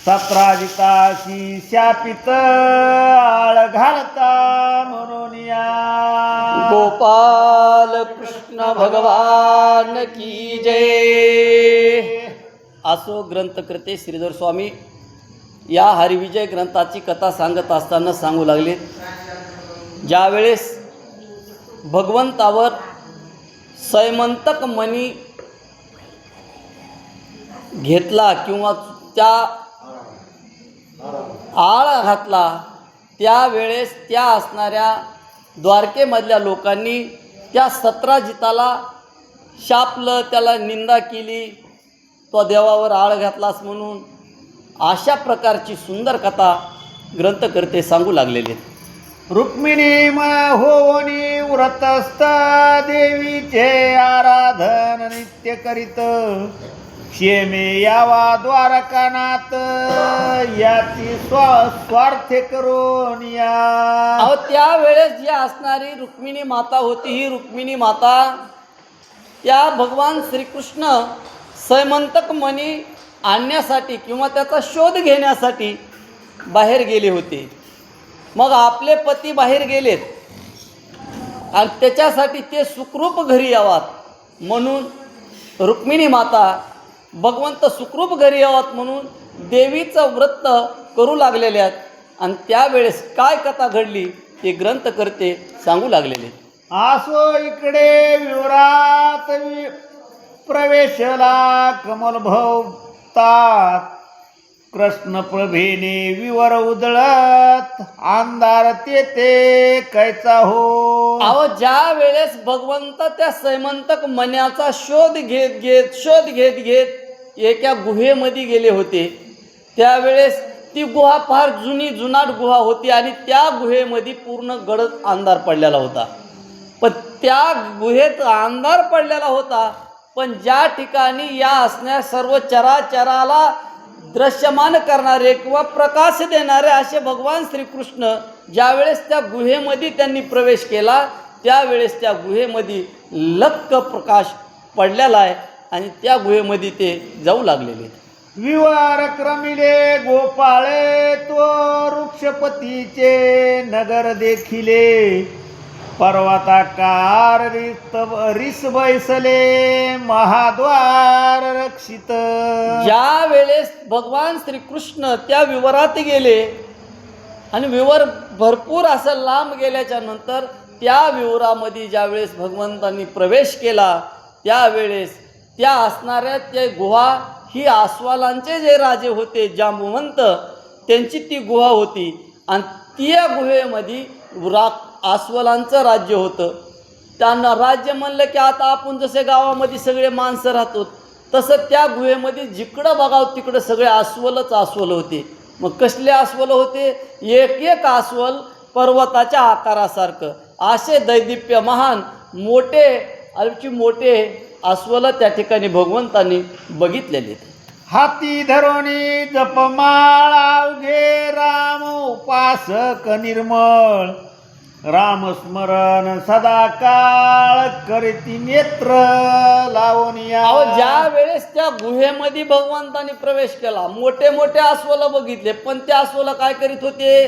सत्राजिताशी शापित आळ घालता म्हणून या गोपाल कृष्ण भगवान की जय. असो ग्रंथकर्ते श्रीधर स्वामी या हरिविजय ग्रंथाची कथा सांगत असताना सांगू लागले, ज्यावेळेस भगवंतावर सैमंतक मणी घेतला किंवा त्या आळा घातला, त्यावेळेस त्या असणाऱ्या द्वारकेमधल्या लोकांनी त्या सत्राजिताला शापलं, त्याला निंदा केली, तो देवावर आळ घातलास म्हणून. अशा प्रकारची सुंदर कथा ग्रंथकर्ते सांगू लागलेले. रुक्मिणी होनी व्रतस्थ देवीचे आराधन नित्य करीत, क्षेमे यावा द्वारकानाथ याची स्वार्थ करून या. अहो त्यावेळेस जी असणारी रुक्मिणी माता होती, ही रुक्मिणी माता त्या भगवान श्रीकृष्ण सैमंतक मणी आणण्यासाठी किंवा त्याचा शोध घेण्यासाठी बाहेर गेले होते. मग आपले पती बाहेर गेलेत आणि त्याच्यासाठी ते सुखरूप घरी यावात म्हणून रुक्मिणी माता भगवंत सुखरूप घरी यावात म्हणून देवीचं व्रत करू लागलेले आहेत. आणि त्यावेळेस काय कथा घडली ते ग्रंथकर्ते सांगू लागलेले. आसो इकडे विवरात प्रवेशला कमलभवतात, कृष्ण प्रभेने विवर उदळत अंधार तेथे कैचा हो. अहो ज्या वेळेस भगवंत त्या सैमंतक मण्याचा शोध घेत एका गुहेमध्ये गेले होते, त्यावेळेस ती गुहा फार जुनाट गुहा होती आणि त्या गुहेमध्ये पूर्ण गडद अंधार पडलेला होता. पण त्या गुहेत अंधार पडलेला होता, पण ज्या ठिकाणी या असण्या सर्व चराचराला दृश्यमान करणारे किंवा प्रकाश देणारे असे भगवान श्रीकृष्ण ज्यावेळेस त्या गुहेमध्ये त्यांनी प्रवेश केला, त्यावेळेस त्या गुहेमध्ये लख्ख प्रकाश पडलेला आहे आणि त्या गुहेमध्ये ते जाऊ लागलेले. विवार क्रमिले गोपाळे तो वृक्षपतीचे नगर देखिले, पर्वताकार रिस बैसले महाद्वार रक्षित. ज्या वेळेस भगवान श्रीकृष्ण त्या विवरात गेले आणि विवर भरपूर असं लांब गेल्याच्या नंतर त्या विवरामध्ये ज्यावेळेस भगवंतांनी प्रवेश केला, त्यावेळेस त्या असणाऱ्या ते गुहा ही अस्वलांचे जे राजे होते जांबुवंत, त्यांची ती गुहा होती आणि त्या गुहेमध्ये अस्वलांचं राज्य होतं. त्यांना राज्य म्हणलं की आता आपण जसे गावामध्ये सगळे माणसं राहतो तसं त्या गुहेमध्ये जिकडं बघावं तिकडं सगळे अस्वल होते. मग कसले अस्वल होते? एक अस्वल पर्वताच्या आकारासारखं, असे दैदिप्य महान मोठे अस्वल त्या ठिकाणी भगवंतांनी बघितलेले. हाती धरोणी जपमाळ अवघे राम उपासक निर्मळ, रामस्मरण सदा काळ करीती नेत्र लावून या. ज्या वेळेस त्या गुहेमध्ये भगवंतांनी प्रवेश केला, मोठे अस्वल बघितले, पण त्या अस्वल काय करीत होते?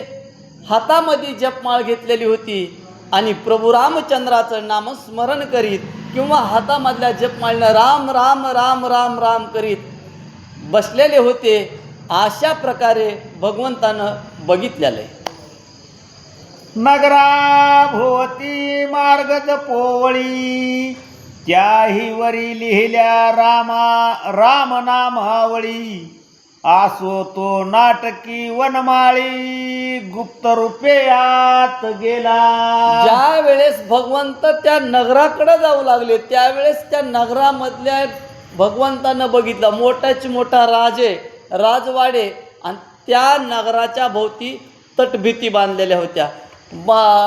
हातामध्ये जपमाळ घेतलेली होती आणि प्रभू रामचंद्राचं नामस्मरण करीत किंवा हातामधल्या जपमाळनं राम राम राम राम राम करीत बसलेले होते. अशा प्रकारे भगवंतानं बघितलेलं आहे. नगरा भोवती मार्ग जपोवळी, त्याही वरी लिहिल्या राम नामावळी, आसो तो नाटकी वनमाळी गुप्त रूपे आत गेला. ज्या वेळेस भगवंत त्या नगराकडे जाऊ लागले, त्यावेळेस त्या नगरामधल्या भगवंतानं बघितलं मोठाची मोठा राजवाडे आणि त्या नगराच्या भोवती तटभीती बांधलेल्या होत्या.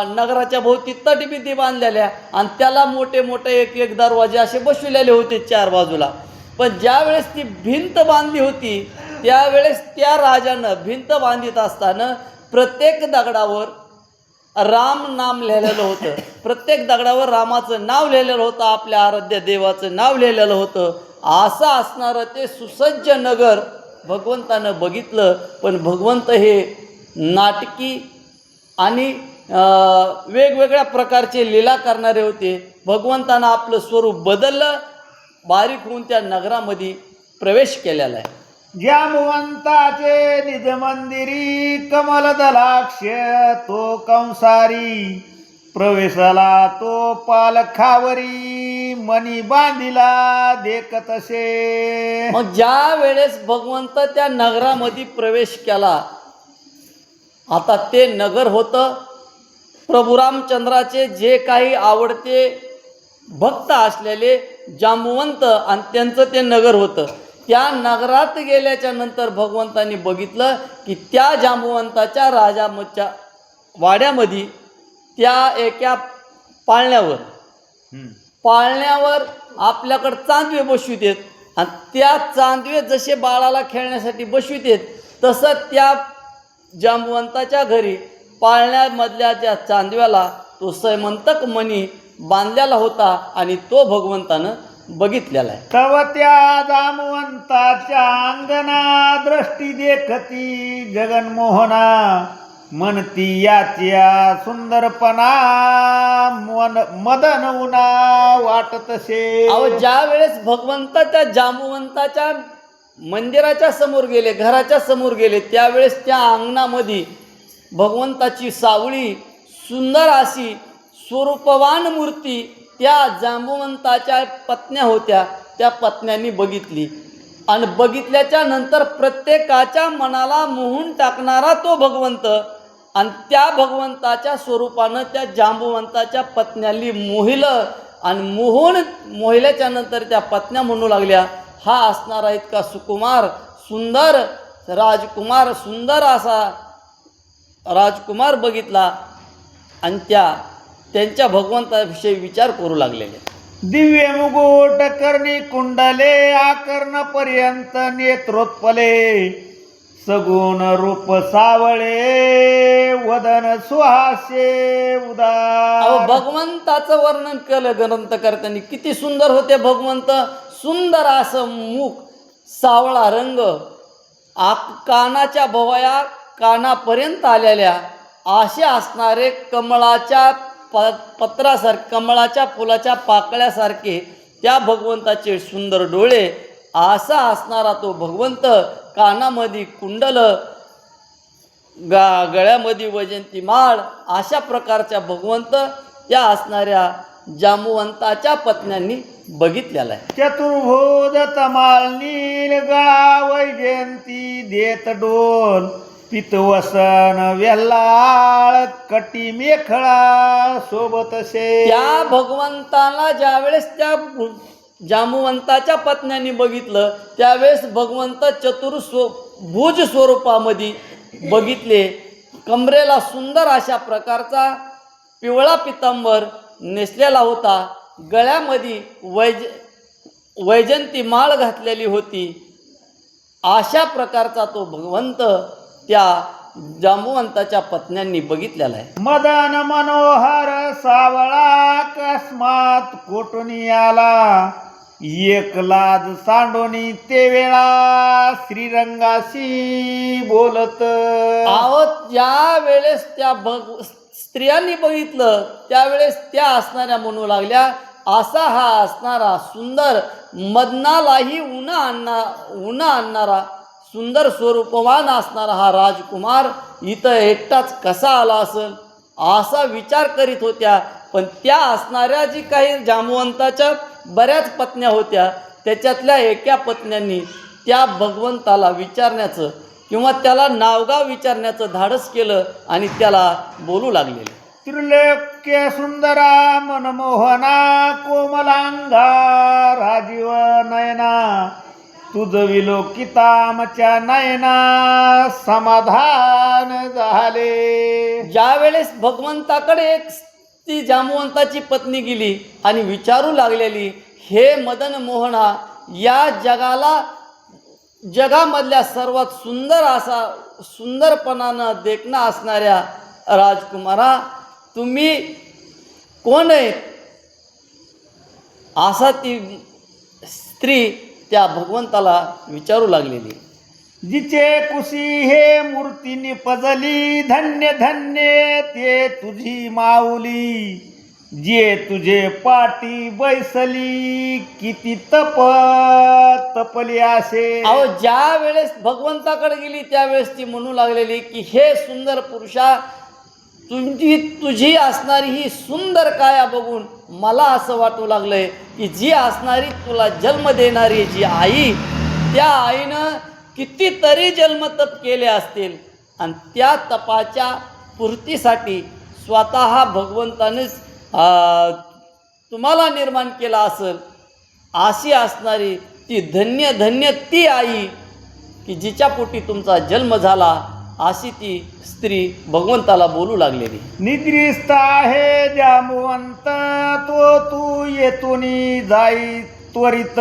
नगराच्या भोवती तटभीती बांधलेल्या आणि त्याला मोठे एक दरवाजे असे बसविलेले होते चार बाजूला. पण ज्यावेळेस ती भिंत बांधली होती, त्यावेळेस त्या राजानं भिंत बांधित असताना प्रत्येक दगडावर राम नाम लिहिलेलं होतं. प्रत्येक दगडावर रामाचं नाव लिहिलेलं होतं, आपल्या आराध्य देवाचं नाव लिहिलेलं होतं. असं असणारं ते सुसज्ज नगर भगवंतानं बघितलं, पण भगवंत हे नाटकी आणि वेगवेगळ्या प्रकारचे लीला करणारे होते. भगवंतानं आपलं स्वरूप बदललं, बारीक होऊन त्या नगरामध्ये प्रवेश केलेला आहे. जामवंताचे निज मंदिरी कमलदलाक्ष तो कंसारी प्रवेशाला तो पालखावरी मणी बांधिला देखतसे. मग ज्या वेळेस भगवंत त्या नगरामध्ये प्रवेश केला, आता ते नगर होतं प्रभू रामचंद्राचे जे काही आवडते भक्त असलेले जांबुवंत, आणि त्यांचं ते नगर होतं. त्या नगरात गेल्याच्या नंतर भगवंतांनी बघितलं की त्या जांबुवंताच्या राजाच्या वाड्यामध्ये त्या एका पाळण्यावर आपल्याकडं चांदवे बसवितेत, आणि त्या चांदवे जसे बाळाला खेळण्यासाठी बसवितेत, तसं त्या जांबुवंताच्या घरी पाळण्यामधल्या त्या चांदव्याला तो सैमंतक मणी बांधलेला होता, आणि तो भगवंतानं बघितलेला आहे. तव त्या जामवंताच्या अंगना दृष्टी देखती जगनमोहना म्हणती याच्या सुंदरपणा मदन उना वाटतसे. अहो, ज्या वेळेस भगवंत त्या जांबुवंताच्या मंदिराच्या समोर गेले, घराच्या समोर गेले, त्यावेळेस त्या अंगणामध्ये भगवंताची सावळी सुंदर अशी स्वरूपवान मूर्ती त्या जांबुवंताच्या पत्न्या होत्या, त्या पत्न्यांनी बघितली, आणि बघितल्याच्या नंतर प्रत्येकाच्या मनाला मोहून टाकणारा तो भगवंत, आणि त्या भगवंताच्या स्वरूपानं त्या जांबुवंताच्या पत्न्यांनी मोहिलं, आणि मोहिल्याच्या नंतर त्या पत्न्या म्हणू लागल्या, हा असणारा इतका सुकुमार सुंदर राजकुमार, सुंदर असा राजकुमार बघितला, आणि त्यांच्या भगवंताविषयी विचार करू लागलेले. दिव्य मुकुट कर्णी कुंडले आकर्ण पर्यंत नेत्रोत्पले सगुण रूप सावळे वदन सुहासे उदार. भगवंताचं वर्णन केलं ग्रंथकर्त्यांनी, किती सुंदर होते भगवंत. सुंदर असं मुख, सावळा रंग, कानाच्या भवया कानापर्यंत आलेल्या असे असणारे कमळाच्या पत्रासारखे, कमळाच्या फुलाच्या पाकळ्यासारखे त्या भगवंताचे सुंदर डोळे, असा असणारा तो भगवंत, कानामध्ये कुंडल, गळ्यामध्ये वैजयंती माळ, अशा प्रकारच्या भगवंत त्या असणाऱ्या जांबुवंताच्या पत्न्यांनी बघितलेला आहे. चतुर्भुज तमाल नील गळा वैजयंती देत डोल पितवसन वेल्लाळ कटी मेखळा सोबतसे. त्या भगवंताला ज्यावेळेस त्या जांबुवंताच्या पत्न्यांनी बघितलं, त्यावेळेस भगवंत भुज स्वरूपामध्ये बघितले. कमरेला सुंदर अशा प्रकारचा पिवळा पितांबर नेसलेला होता, गळ्यामध्ये वैजयंती माळ घातलेली होती. अशा प्रकारचा तो भगवंत त्या जांबुवंताच्या पत्न्यांनी बघितलेला आहे. मदन मनोहर सावळा अकस्मात कोटुनी आला एक लाज सांडोनी ते वेळा श्रीरंगाशी बोलत. आहोत ज्या वेळेस त्या स्त्रियांनी बघितलं, त्यावेळेस त्या असणाऱ्या म्हणू लागल्या, असा हा असणारा सुंदर, मदनालाही उन्हा आणणारा, सुंदर स्वरूपवान असणारा हा राजकुमार इथं एकटाच कसा आला असेल, असा विचार करीत होत्या. पण त्या असणाऱ्या जी काही जांबुवंताच्या बऱ्याच पत्न्या होत्या, त्याच्यातल्या एका पत्न्यांनी त्या भगवंताला विचारण्याचं किंवा त्याला नावगाव विचारण्याचं धाडस केलं, आणि त्याला बोलू लागलेले. त्रिलोक्य सुंदरा मनमोहना कोमलांगा राजीव नयना तुझ विलोकितामच्या नयना समाधान झाले. ज्या वेळेस भगवंताकडे ती जांबुवंताची पत्नी गेली आणि विचारू लागलेली, हे मदन मोहना, या जगामधल्या सर्वात सुंदर असा सुंदरपणानं देखणा असणाऱ्या राजकुमारा, तुम्ही कोण आहे? असा ती स्त्री त्या भगवंताला विचारू लागलेली. जिचे कुशी हे मूर्ती निपजली, धन्य धन्य ते तुझी माऊली. जे तुझे पाठी बैसली, किती तपली असे. अहो ज्या वेळेस भगवंताकडे गेली त्यावेळेस ती म्हणू लागलेली की हे सुंदर पुरुषा, तुझी असणारी ही सुंदर काया बघून मला असं वाटू लागलंय की जी असणारी तुला जन्म देणारी जी आई, त्या आईनं कितीतरी जन्मतप केले असतील आणि त्या तपाच्या पूर्तीसाठी स्वतः भगवंतानेच तुम्हाला निर्माण केला असेल. अशी असणारी ती धन्य धन्य ती आई की जिच्या पोटी तुमचा जन्म झाला, अशी ती स्त्री भगवंताला बोलू लागलेली. निद्रिस्त आहे जामवंत, तो तू येतोनी जाई त्वरित.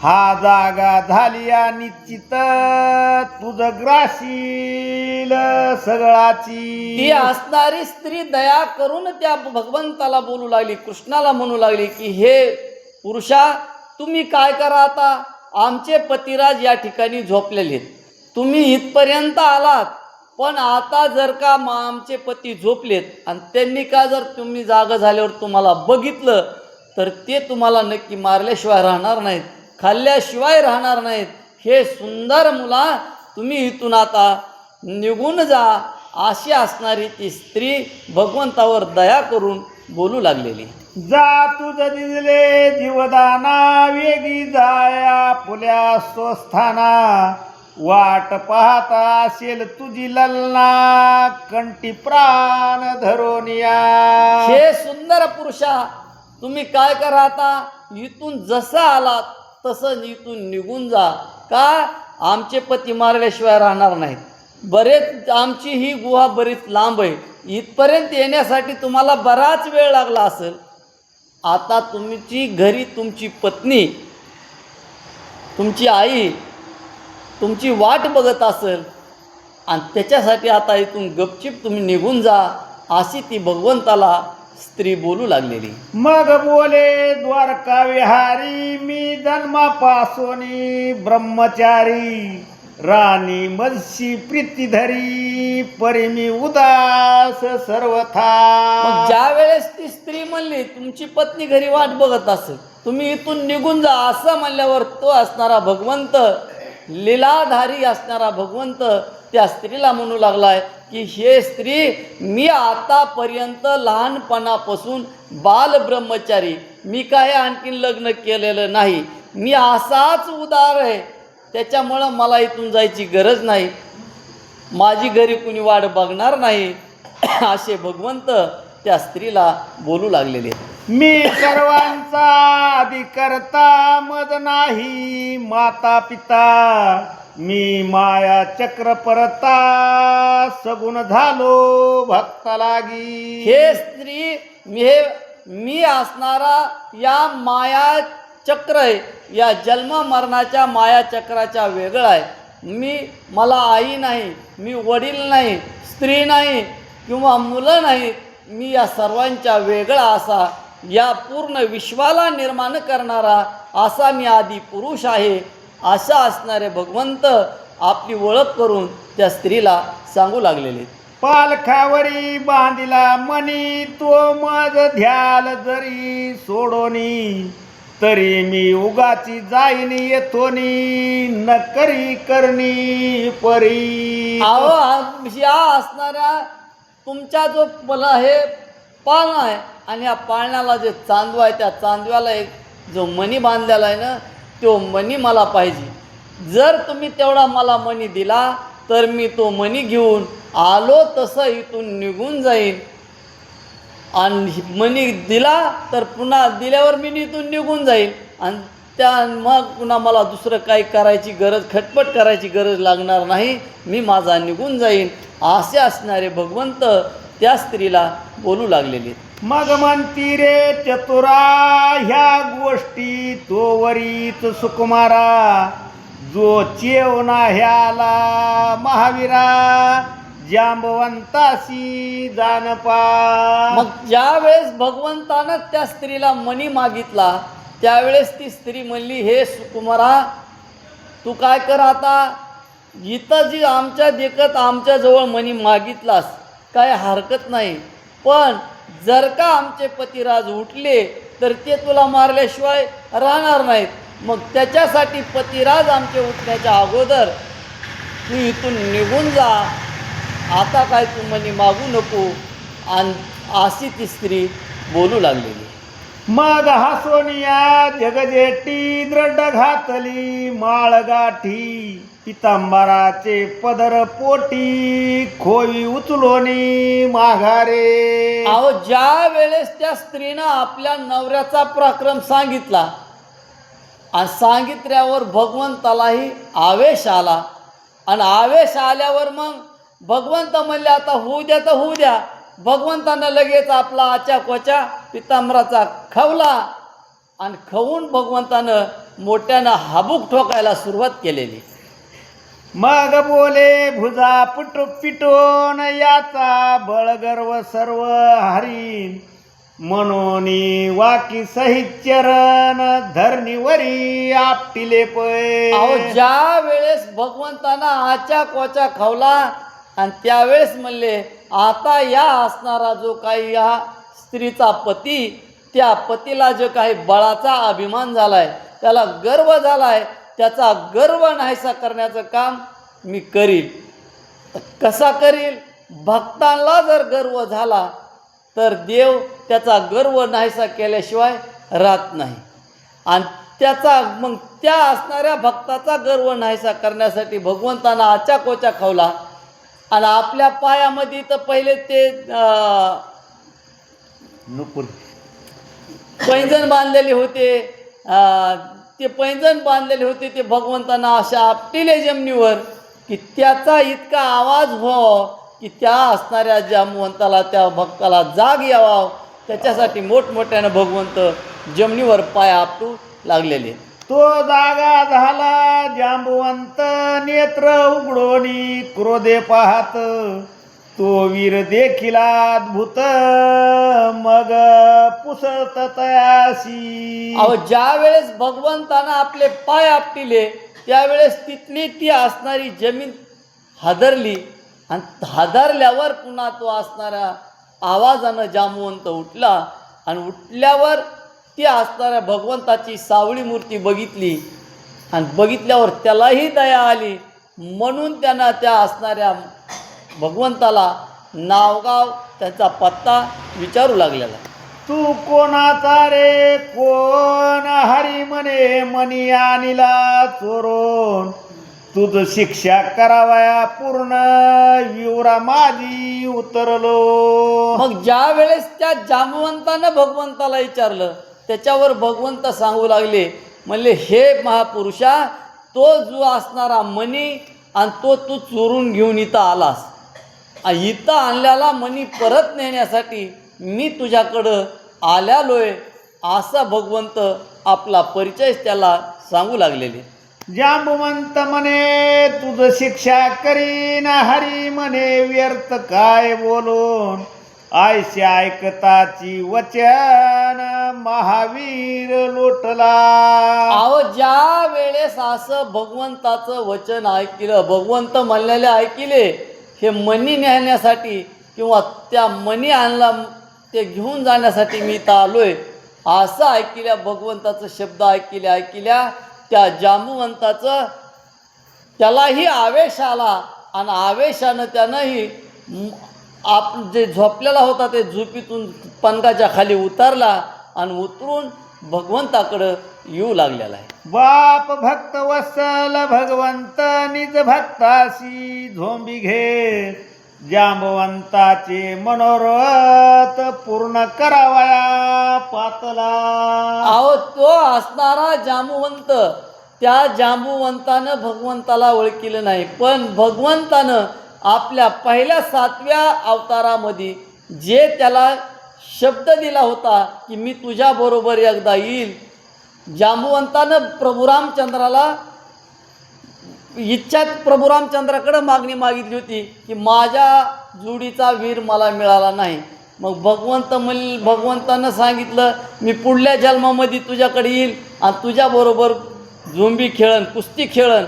हा जागा झाली निश्चित, तुझ ग्राशील सगळाची. ती असणारी स्त्री दया करून त्या भगवंताला बोलू लागली, कृष्णाला म्हणू लागली की हे पुरुषा, तुम्ही काय करा आता, आमचे पतिराज या ठिकाणी झोपलेले आहेत, तुम्ही इथपर्यंत आलात, पण आता जर का आमचे पती झोपलेत आणि त्यांनी का जर तुम्ही जागा झाल्यावर तुम्हाला बघितलं तर ते तुम्हाला नक्की मारल्याशिवाय राहणार नाहीत, खाल्ल्याशिवाय राहणार नाहीत. हे सुंदर मुला, तुम्ही इथून आता निघून जा. अशी असणारी ती स्त्री भगवंतावर दया करून बोलू लागलेली. जा तुझ दिले जीवदाना, वेगी जाया पुल्या स्वस्थाना. वाट पाहता असेल तुझी ललना, कंठी प्राण धरोनिया. हे सुंदर पुरुषा, तुम्ही काय करा आता, इथून जसं आलात तसं इथून निघून जा. का, आमचे पती मारल्याशिवाय राहणार नाहीत. बरेच आमची ही गुहा बरीच लांब आहे, इथपर्यंत येण्यासाठी तुम्हाला बराच वेळ लागला असेल. आता तुमची घरी तुमची पत्नी, तुमची आई तुमची वाट बघत असेल आणि त्याच्यासाठी आता इथून गपचिप तुम्ही निघून जा. अशी ती भगवंताला स्त्री बोलू लागलेली. मग बोले द्वारका विहारी, मी जन्मापासून ब्रह्मचारी. राणी मत्सी प्रीती धरी, परी मी उदास सर्वथा. मग ज्या वेळेस ती स्त्री म्हणली तुमची पत्नी घरी वाट बघत असेल, तुम्ही इथून निघून जा, असं म्हणल्यावर तो असणारा भगवंत, लीलाधारी असणारा भगवंत त्या स्त्रीला म्हणू लागलाय की हे स्त्री, मी आतापर्यंत लहानपणापासून बाल ब्रह्मचारी, मी काय आणखीन लग्न केलेलं नाही, मी असाच उदार आहे, त्याच्यामुळं मला इथून जायची गरज नाही, माझी घरी कुणी वाट बघणार नाही. असे भगवंत त्या स्त्रीला बोलू लागलेले. मी सर्वांचा अधिकर्ता, मज नाही माता पिता. मी माया चक्र परता, सगुण झालो भक्ता लागी. हे स्त्री, मी असणारा या माया चक्र आहे, या जन्म मरणाच्या माया चक्राच्या वेगळा आहे. मला आई नाही, मी वडील नाही, स्त्री नाही किंवा मुलं नाही, मी या सर्वांच्या वेगळा असा, या पूर्ण विश्वाला निर्माण करणारा असा मी आदी पुरुष आहे. अशा असणारे भगवंत आपली ओळख करून त्या स्त्रीला सांगू लागलेले. पालखावरी बांधिला मनी, तो मज ध्याल जरी सोडोनी. तरी मी उगाची जाईन येतोनी, न करी करणी परी. अहो या असणाऱ्या तुमचा जो मला हे पाळणा आहे आणि या पाळण्याला जे चांदवा आहे, त्या चांदव्याला एक जो मणी बांधलेला आहे ना, तो मणी मला पाहिजे. जर तुम्ही तेवढा मला मणी दिला तर मी तो मणी घेऊन आलो तसं इथून निघून जाईन, आणि मणी दिला तर पुन्हा दिल्यावर मी इथून निघून जाईल, आणि त्या मग पुन्हा मला दुसरं काही करायची गरज, खटपट करायची गरज लागणार नाही, मी माझा निघून जाईन. असे असणारे भगवंत त्या स्त्रीला बोलू लागलेले. मग म्हणती रे चतुरा, ह्या गोष्टी तोवरीच सुकुमारा. जो चेवना ह्याला महावीरा, जांबवंताशी जानपा. मग ज्या वेळेस भगवंतानं त्या स्त्रीला मणी मागितला त्यावेळेस ती स्त्री म्हणली, हे सुकुमारा, तू काय कर आता, इथं जी आमच्या देखत आमच्याजवळ मनी मागितलास काय हरकत नाही, पण जर का आमचे पतिराज उठले तर ते तुला मारल्याशिवाय राहणार नाहीत. मग त्याच्यासाठी पतिराज आमचे उठण्याच्या अगोदर तू इथून निघून जा, आता काय तू मनी मागू नको. आणि अशी ती स्त्री बोलू लागलेली. मग हासोनिया जगजेटी दृढ घातली माळगाठी, पितांबराचे पदर पोटी खोवी उचलोनी माघारे. अहो, ज्या वेळेस त्या स्त्रीनं आपल्या नवऱ्याचा पराक्रम सांगितला आणि सांगितल्यावर भगवंतालाही आवेश आला. आणि आवेश आल्यावर मग भगवंत म्हणले आता होऊ द्या तर होऊ द्या. भगवंतानं लगेच आपला आच्या कोच्या पितांबराचा खवला आणि खवून भगवंतानं मोठ्यानं हाबूक ठोकायला सुरुवात केलेली. मग बोले भुजा पिटून याचा बळगर्व सर्व हरीन, मनोनी वाकी सहित चरण धरणीवरी आपटिले पै. अहो, ज्या वेळेस भगवंतानं आच्या कोच्या खवला आणि त्यावेळेस म्हणले आता या असणारा जो काही या स्त्रीचा पती, त्या पतीला जो काही बळाचा अभिमान झालाय, त्याला गर्व झालाय, त्याचा गर्व नाहीसा करण्याचं काम मी करील. कसा करील? भक्तांना जर गर्व झाला तर देव त्याचा गर्व नाहीसा केल्याशिवाय राहत नाही. आणि त्याचा मग त्या असणाऱ्या भक्ताचा गर्व नाहीसा करण्यासाठी भगवंतानं आच्या कोच्या खवला आणि आपल्या पायामध्ये तर पहिले ते नुपूर पैंजण बांधलेले होते. ते पैंजण बांधलेले होते ते भगवंतांना अशा आपटिले जमिनीवर की त्याचा इतका आवाज व्हावा की त्या असणाऱ्या जामवंताला, त्या भक्ताला जाग यावा. त्याच्यासाठी मोठमोठ्यानं भगवंत जमिनीवर पाय आपटू लागलेले. तो जागा झाला जांबवंत नेत्र उघडोनी क्रोधे पाहत, तो वीर देखील अद्भुत मग पुसत तयासी. अहो, ज्या वेळेस भगवंतानं आपले पाय आपटिले त्यावेळेस तिथली ती असणारी जमीन हादरली आणि हादरल्यावर पुन्हा तो असणाऱ्या आवाजानं जामवंत उठला आणि उठल्यावर ती असणाऱ्या भगवंताची सावळी मूर्ती बघितली आणि बघितल्यावर त्यालाही दया आली. म्हणून त्यानं त्या असणाऱ्या भगवंताला नावगाव त्याचा पत्ता विचारू लागलेला. तू कोणाचा रे कोण? हरी म्हणे मनी आणिला चोरून, तुझ शिक्षा करावया पूर्ण विवरा माझी उतरलो. मग ज्या वेळेस त्या जामवंतानं भगवंताला विचारलं त्याच्यावर भगवंत सांगू लागले, म्हणले हे महापुरुषा, तो जो असणारा मणी आणि तो तू चोरून घेऊन इथं आलास, इथं आणल्याला मणी परत नेण्यासाठी मी तुझ्याकडं आल्यालोय, असा भगवंत आपला परिचय त्याला सांगू लागलेले. जांबुवंत म्हणे तुझ शिक्षा करीन, हरी म्हणे व्यर्थ काय बोलून, आयशी ऐकताची वचन महावीर लोटला. अहो, ज्या वेळेस असं भगवंताचं वचन ऐकलं, भगवंत म्हणलेले ऐकिले, हे मणी नेण्यासाठी किंवा त्या मणी आणला ते घेऊन जाण्यासाठी मी इथं आलोय, असं ऐकल्या भगवंताचं शब्द ऐकल्या त्या जांबुवंताचं त्यालाही आवेश आला आणि आवेशानं त्यानंही जे झोपलेला होता ते झोपीतून पणकाच्या खाली उतरला आणि उतरून भगवंताकडं येऊ लागलेला आहे. बाप भक्त वत्सल भगवंत निज भक्ताशी झोंबी घे, जांबवंताचे मनोरथ पूर्ण करावया पातला. अहो, तो असणारा जांबुवंत, त्या जांबुवंतानं भगवंताला ओळखीलं नाही, पण भगवंतानं आपल्या पहिल्या 7व्या अवतारामध्ये जे त्याला शब्द दिला होता की मी तुझ्याबरोबर एकदा येईल, जांबुवंतानं प्रभू रामचंद्राला इच्छा प्रभू रामचंद्राकडं मागणी मागितली होती की माझ्या जोडीचा वीर मला मिळाला नाही. मग भगवंतानं सांगितलं मी पुढल्या जन्मामध्ये तुझ्याकडे येईल आणि तुझ्याबरोबर झोंबी खेळन, कुस्ती खेळन.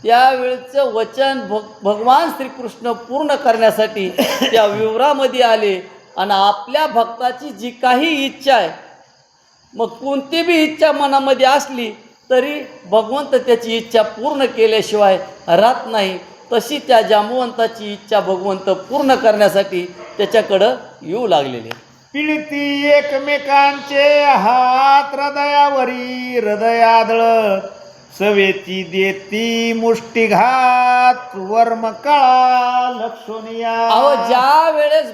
त्यावेळचं वचन भगवान श्रीकृष्ण पूर्ण करण्यासाठी त्या विवरामध्ये आले आणि आपल्या भक्ताची जी काही इच्छा आहे, मग कोणती बी इच्छा मनामध्ये असली तरी भगवंत त्याची इच्छा पूर्ण केल्याशिवाय राहत नाही. तशी त्या जांबुवंताची इच्छा भगवंत पूर्ण करण्यासाठी त्याच्याकडं येऊ लागलेले. पिळती एकमेकांचे हात हृदयावरी हृदयादळ सवेची देती मुष्टिघात वर्म कळा लक्षणीया. अहो, ज्या वेळेस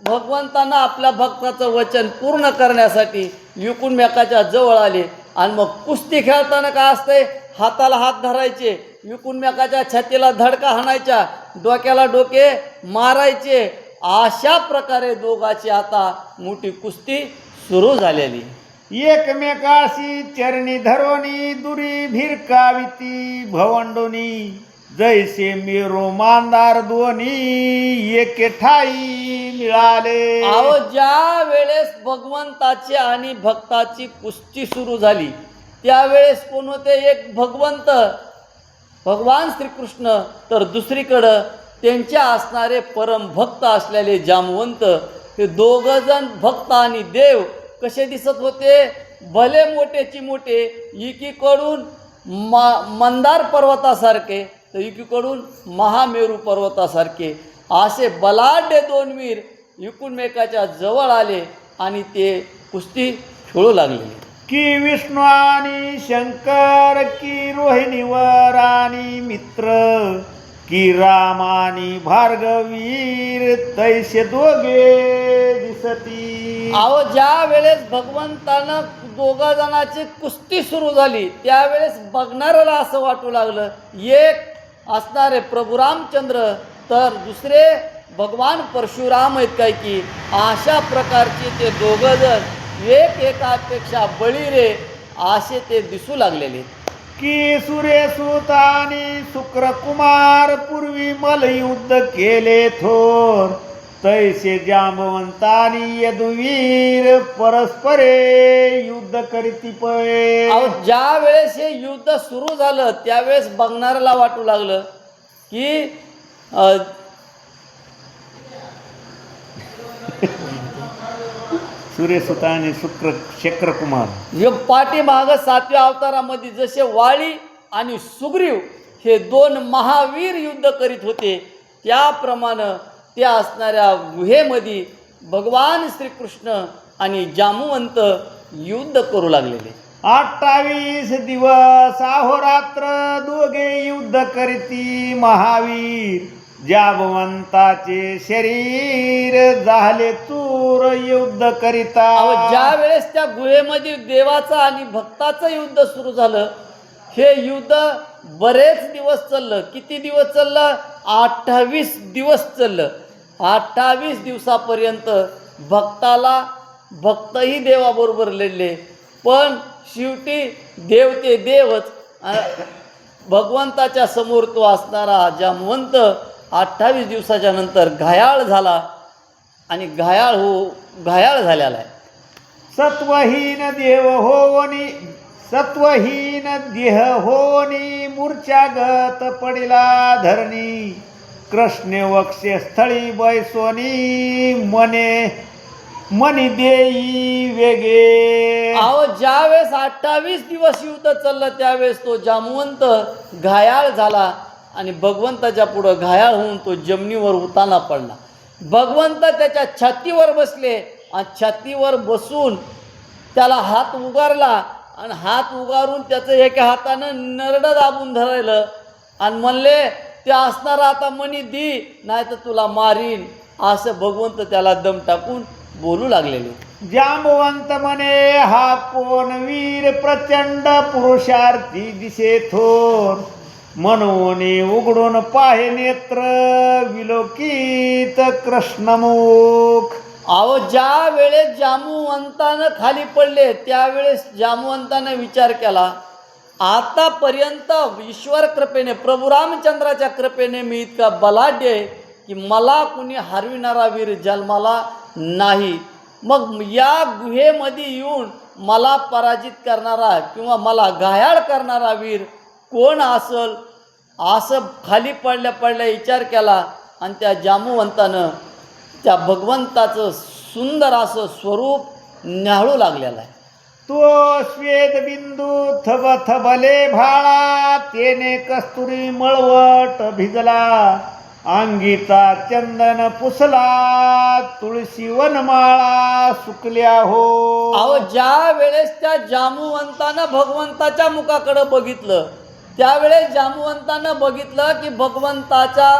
भगवंतानं आपल्या भक्ताचं वचन पूर्ण करण्यासाठी एकमेकाच्या जवळ आले आणि मग कुस्ती खेळताना काय असतंय, हाताला हात धरायचे, एकमेकाच्या छातीला धडका हाणायच्या, डोक्याला डोके मारायचे. अशा प्रकारे दोघांची आता मोठी कुस्ती सुरू झालेली. एकमेकाशी चरणी धरोनी दुरी भिरकाविती भवंडोनी जैसे मेरो मांदार दोन्ही एके ठाई मिळाले. अहो, ज्या वेळेस भगवंताची आणि भक्ताची कुस्ती सुरू झाली त्यावेळेस कोण होते, एक भगवंत भगवान श्रीकृष्ण, तर दुसरीकडं त्यांच्या असणारे परम भक्त असलेले जामवंत. हे दोघंजण भक्त आणि देव कसे दिसत होते, भले मोठेची मोठे, एकीकडून मंदार पर्वतासारखे तर एकीकडून महामेरू पर्वतासारखे असे बलाढ्य दोन वीर एकमेकाच्या जवळ आले आणि ते कुस्ती खेळू लागले. की विष्णू आणि शंकर, की रोहिणीवर आणि मित्र, की राम आणि भार्गवीर तैसे दोघे दिसती. अहो, ज्या वेळेस भगवंतानं दोघा जणांची कुस्ती सुरू झाली त्यावेळेस बघणाऱ्याला असं वाटू लागलं, एक असणारे प्रभू रामचंद्र तर दुसरे भगवान परशुराम आहेत काय की. अशा प्रकारचे ते दोघं जण एक एकापेक्षा बळीरे असे ते दिसू लागलेले. की सूर्यसुत आणि शुक्रकुमार पूर्वी मलयुद्ध केले थोर, तैसे जांबवंतानी यदुवीर परस्परे युद्ध करीती पळे. अहो, ज्या वेळेस हे युद्ध सुरू झालं त्यावेळेस बघणाऱ्याला वाटू लागलं की सूर्यसुत आणि शक्रकुमार पाठीमागं 7व्या अवतारामध्ये जसे वाळी आणि सुग्रीव हे दोन महावीर युद्ध करीत होते त्याप्रमाणे त्या असणाऱ्या गुहेमध्ये भगवान श्रीकृष्ण आणि जांबुवंत युद्ध करू लागलेले. 28 दिवस अहोरात्र दोघे युद्ध करीती महावीर, जांबवंताचे शरीर झाले चूर युद्ध करिता. ज्या वेळेस त्या गुहेमध्ये देवाचं आणि भक्ताचं युद्ध सुरू झालं, हे युद्ध बरेच दिवस चाललं. किती दिवस चाललं? 28 दिवस चाललं. 28 दिवसापर्यंत भक्तही देवाबरोबर लढले, पण शेवटी देव ते देवच. भगवंताच्या समोर तो असणारा जांबवंत 28 दिवसाच्या नंतर घायाळ झाला आणि घायाळ झालेला आहे. सत्वहीन देह होनी मूर्छागत पडिला धरणी, कृष्णे वक्षे स्थळी बैसोनी मनी देई वेगे. अहो, ज्यावेळेस 28 दिवस युद्ध चाललं त्यावेळेस तो जांबवंत घायाळ झाला आणि भगवंताच्या पुढं घायाळ होऊन तो जमिनीवर उताना पडला. भगवंत त्याच्या छातीवर बसले आणि छातीवर बसून त्याला हात उगारला आणि हात उगारून त्याचं एका हातानं नरडं दाबून धरलं आणि म्हणले, ते असणारा आता मनी दी नाही तर तुला मारीन, असं भगवंत त्याला दम टाकून बोलू लागलेले. जांबवंत म्हणे, हा कोण वीर प्रचंड पुरुषार्थी दिसे थोर, म्हणून उघडून पाहे नेत्र विलोकित कृष्णमुख. अहो, ज्या वेळेस जांबुवंतानं खाली पडले त्यावेळेस जांबुवंतानं विचार केला, आतापर्यंत ईश्वर कृपेने प्रभू रामचंद्राच्या कृपेने मी इतका बलाढ्य आहे की मला कुणी हरविणारा वीर जन्माला नाही. मग या गुहेमध्ये येऊन मला पराजित करणारा किंवा मला घायाळ करणारा वीर कोण असल असं खाली पडल्या पडल्या विचार केला आणि त्या जांबुवंतानं त्या भगवंताचं सुंदर असं स्वरूप न्याहाळू लागलेलं आहे. तो श्वेत बिंदू थब थबले भाळा, तेने कस्तुरी मळवट भिजला, अंगीचा चंदन पुसला, तुळशी वनमाळा सुकल्या हो. अहो, ज्या वेळेस त्या जांबुवंतानं भगवंताच्या मुखाकडे बघितलं, त्यावेळेस जांबुवंतानं बघितलं की भगवंताच्या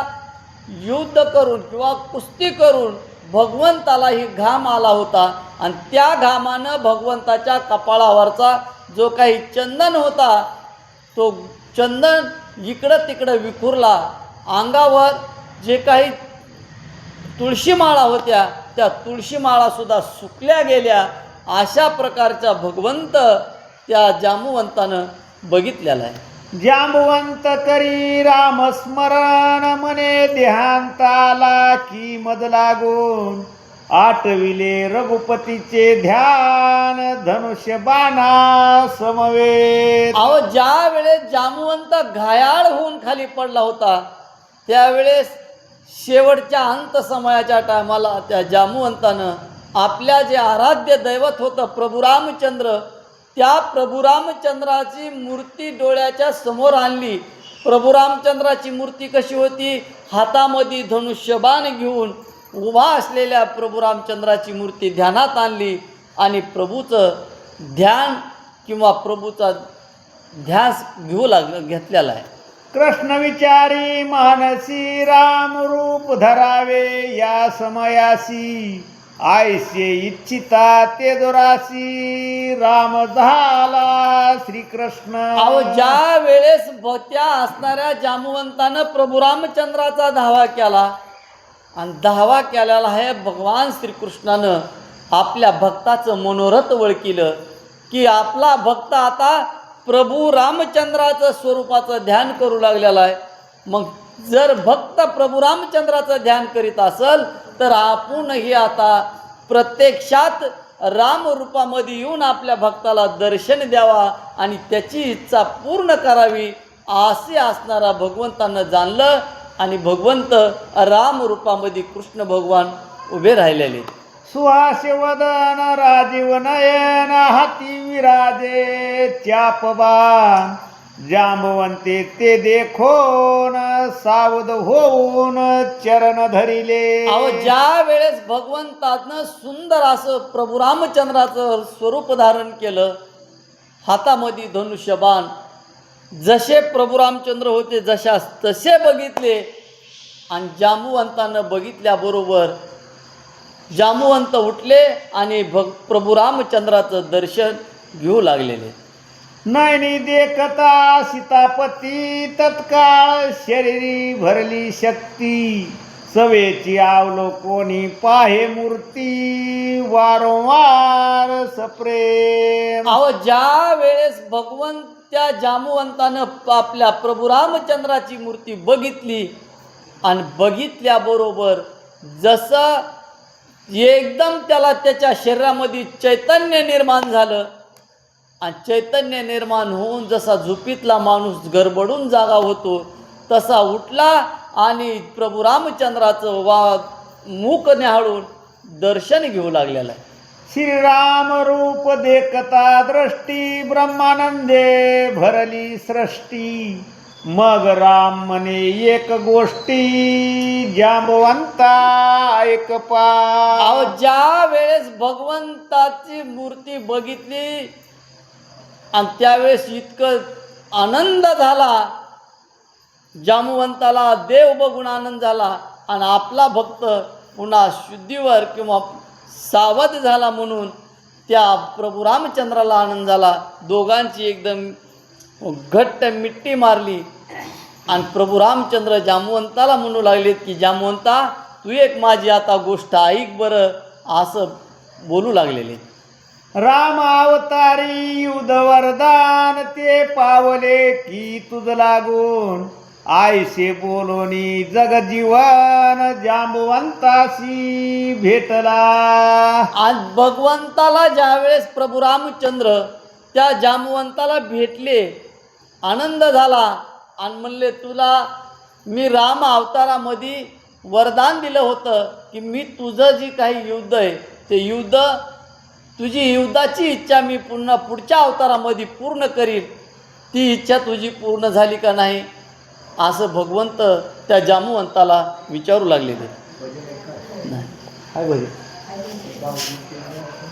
युद्ध करून किंवा कुस्ती करून भगवंतालाही घाम आला होता आणि त्या घामानं भगवंताच्या कपाळावरचा जो काही चंदन होता तो चंदन इकडं तिकडं विखुरला. अंगावर जे काही तुळशीमाळा होत्या त्या तुळशीमाळासुद्धा सुकल्या गेल्या. अशा प्रकारचा भगवंत त्या जांबुवंतानं बघितलेला आहे. जांबुवंत करी रामस्मरण, मने देहांताला की मद लागून, आठविले रघुपतीचे ध्यान, धनुष्य बाणा समवेत. अहो, ज्या वेळेस जांबुवंत घायाळ होऊन खाली पडला होता त्यावेळेस शेवटच्या अंत समयाच्या टायमाला त्या जांबुवंतानं आपल्या जे आराध्य दैवत होतं प्रभू रामचंद्र, त्या प्रभू रामचंद्राची मूर्ती डोळ्याच्या समोर आणली. प्रभू रामचंद्राची मूर्ती कशी होती? हातामध्ये धनुष्यबाण घेऊन उभा असलेल्या प्रभू रामचंद्राची मूर्ती ध्यानात आणली आणि प्रभूचं ध्यान किंवा प्रभूचा ध्यास घेतलेला आहे. कृष्ण विचारी मानसी, राम रूप धरावे या समयासी, आयसे इच्छिता ते दुरासी, राम झाला श्रीकृष्ण. अहो, ज्या वेळेस त्या असणाऱ्या जांबुवंतानं प्रभू रामचंद्राचा धावा केला आणि धावा केलेला आहे भगवान श्रीकृष्णानं आपल्या भक्ताचं मनोरथ ओळखिलं की आपला भक्त आता प्रभू रामचंद्राचं स्वरूपाचं ध्यान करू लागलेला आहे. मग जर भक्त प्रभू रामचंद्राचं ध्यान करीत असेल तर आपणही आता प्रत्यक्षात राम रूपामध्ये येऊन आपल्या भक्ताला दर्शन द्यावा आणि त्याची इच्छा पूर्ण करावी असे असणारा भगवंतानं जाणलं आणि भगवंत राम रूपामध्ये कृष्ण भगवान उभे राहिलेले. सुहास्य वदन राजीव नयन, हाती विराजे चापबाण, जांबवंते ते देखोन सावध होऊन चरण धरिले. अहो, ज्या वेळेस भगवंतानं सुंदर असं प्रभू रामचंद्राचं स्वरूप धारण केलं, हातामध्ये धनुष्यबाण, जसे प्रभू रामचंद्र होते जशास तसे बघितले आणि जांबुवंतानं बघितल्याबरोबर जांबुवंत उठले आणि प्रभू रामचंद्राचं दर्शन घेऊ लागलेले. नयनी देखता सीतापती, तत्काळ शरीरी भरली शक्ती, सवेची अवलोकोनी पाहे मूर्ती, वारंवार सप्रेम. अहो, ज्या वेळेस त्या जांबुवंतानं आपल्या प्रभू रामचंद्राची मूर्ती बघितली आणि बघितल्याबरोबर जसं एकदम त्याला त्याच्या शरीरामध्ये चैतन्य निर्माण झालं आणि चैतन्य निर्माण होऊन जसा झोपीतला माणूस गडबडून जागा होतो तसा उठला आणि प्रभू रामचंद्राचं मुख न्याहाळून दर्शन घेऊ लागलेलं आहे. श्रीराम रूप देखता दृष्टी, ब्रह्मानंदे भरली सृष्टी, मग राम म्हणे एक गोष्टी, जांबवंता ऐक पा. अहो, ज्या वेळेस भगवंताची मूर्ती बघितली आणि त्यावेळेस इतकं आनंद झाला, जांबवंताला देव बघून आनंद झाला आणि आपला भक्त पुन्हा शुद्धीवर किंवा सावध झाला म्हणून त्या प्रभू रामचंद्राला आनंद झाला. दोघांची एकदम घट्ट मिट्टी मारली आणि प्रभू रामचंद्र जांबवंताला म्हणू लागलेत की जांबवंता, तू एक माझी आता गोष्ट ऐक बरं, असं बोलू लागलेले. राम अवतारी युध वरदान, ते पावले की तुझ लागून, आयसे बोलोनी जगजीवन, जांबवंताशी भेटला. आज भगवंताला ज्यावेळेस प्रभू रामचंद्र त्या जांबवंताला भेटले आनंद झाला आणि म्हणले तुला मी राम अवतारामध्ये वरदान दिलं होतं की मी तुझं जी काही युद्ध आहे ते युद्ध तुझी युद्धाची इच्छा मी पुढच्या अवतारामध्ये पूर्ण करीन, ती इच्छा तुझी पूर्ण झाली का नाही असं भगवंत त्या जांबुवंताला विचारू लागलेले. नाही काय बोलले